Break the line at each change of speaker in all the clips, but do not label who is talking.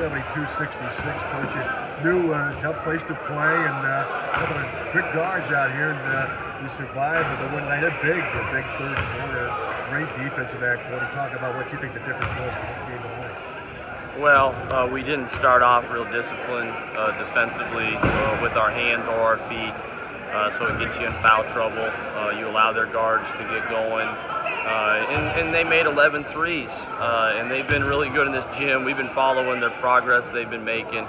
72-66. Coach, you knew tough place to play, and some of the quick guards out here, and you survived with the win. They had the big third quarter. Great defense in that quarter. Talk about what you think the difference was in the game tonight.
Well, we didn't start off real disciplined defensively with our hands or our feet, so it gets you in foul trouble. You allow their guards to get going, and they made 11 threes, and they've been really good in this gym. We've been following their progress they've been making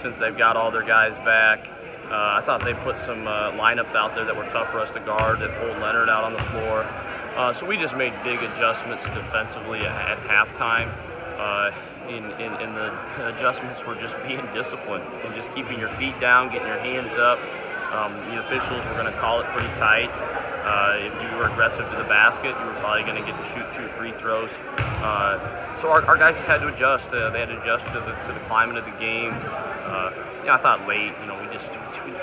since they've got all their guys back. I thought they put some lineups out there that were tough for us to guard, that pulled Leonard out on the floor. So we just made big adjustments defensively at halftime. And the adjustments were just being disciplined and just keeping your feet down, getting your hands up. The officials were going to call it pretty tight. If you were aggressive to the basket, you were probably going to get to shoot 2 free throws. So our guys just had to adjust. They had to adjust to the climate of the game. I thought late, we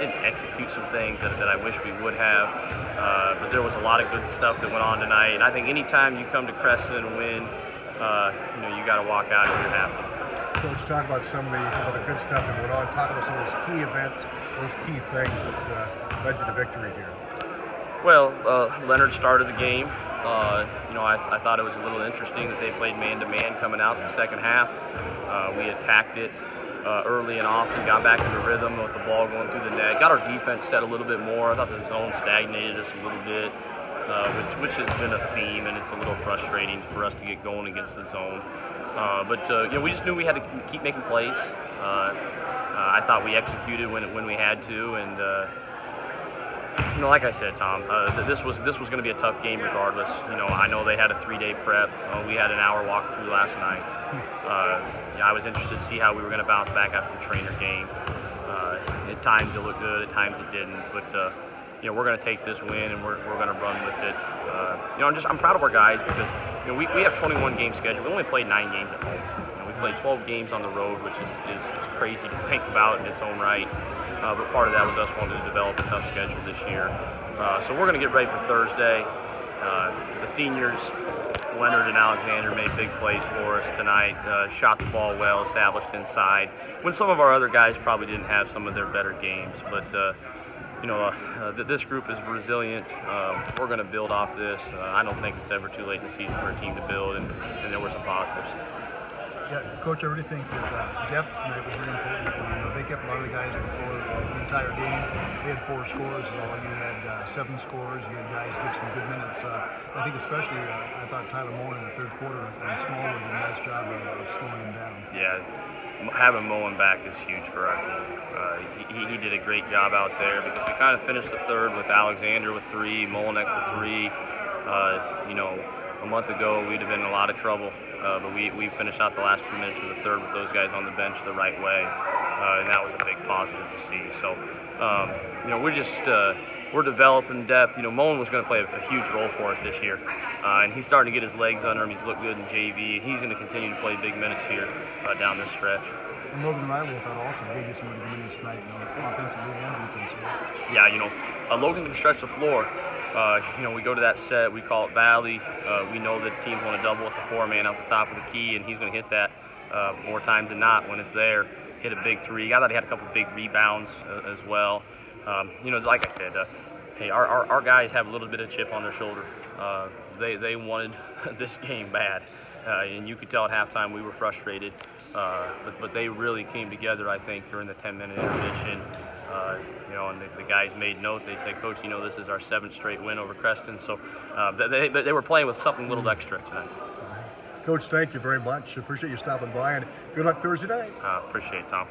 didn't execute some things that I wish we would have. But there was a lot of good stuff that went on tonight. And I think anytime you come to Creston and win, you got to walk out and you're happy.
Coach, talk about some of the good stuff that went on. Talk about some of those key events, those key things that led to the victory here.
Well, Leonard started the game. I thought it was a little interesting that they played man-to-man coming out the second half. We attacked it early and often, got back into rhythm with the ball going through the net. Got our defense set a little bit more. I thought the zone stagnated us a little bit. Which has been a theme, and it's a little frustrating for us to get going against the zone. But we just knew we had to keep making plays. I thought we executed when we had to, and like I said, Tom, this was going to be a tough game regardless. I know they had a 3-day prep. We had an hour walk through last night. I was interested to see how we were going to bounce back after the trainer game. At times it looked good, at times it didn't, but. We're going to take this win and we're going to run with it. I'm proud of our guys because we have 21 game schedule. We only played 9 games at home. We played 12 games on the road, which is crazy to think about in its own right. But part of that was us wanting to develop a tough schedule this year. So we're going to get ready for Thursday. The seniors, Leonard and Alexander, made big plays for us tonight. Shot the ball well, established inside. When some of our other guys probably didn't have some of their better games, but. This group is resilient. We're going to build off this. I don't think it's ever too late in the season for a team to build, and there were some positives.
Yeah, Coach, I really think that depth tonight was very important for you. They kept a lot of the guys on the floor the entire game. They had 4 scores, you had 7 scores. You had guys get some good minutes. I think especially, I thought Tyler Moore in the third quarter and Smallwood did a nice job of slowing him down.
Yeah. Having Moen back is huge for our team. He did a great job out there because we kind of finished the third with Alexander with 3, Molenek with 3. A month ago we'd have been in a lot of trouble, but we finished out the last 2 minutes of the third with those guys on the bench the right way, and that was a big positive to see. So, we're developing depth. Moen was going to play a huge role for us this year, and he's starting to get his legs under him. He's looked good in JV. He's going to continue to play big minutes here down this stretch.
And Logan Riley, I thought, also gave you some really good minutes tonight, offensively and defensively.
Yeah, Logan can stretch the floor. We go to that set, we call it Valley. We know that teams want to double with the 4-man off the top of the key, and he's going to hit that more times than not when it's there. Hit a big 3. I thought he had a couple big rebounds as well. Like I said, hey, our guys have a little bit of chip on their shoulder. They wanted this game bad, and you could tell at halftime we were frustrated. But they really came together, I think, during the 10-minute intermission. And the guys made note. They said, Coach, this is our 7th straight win over Creston. So they were playing with something a little extra tonight.
Coach, thank you very much. Appreciate you stopping by, and good luck Thursday night.
Appreciate it, Tom.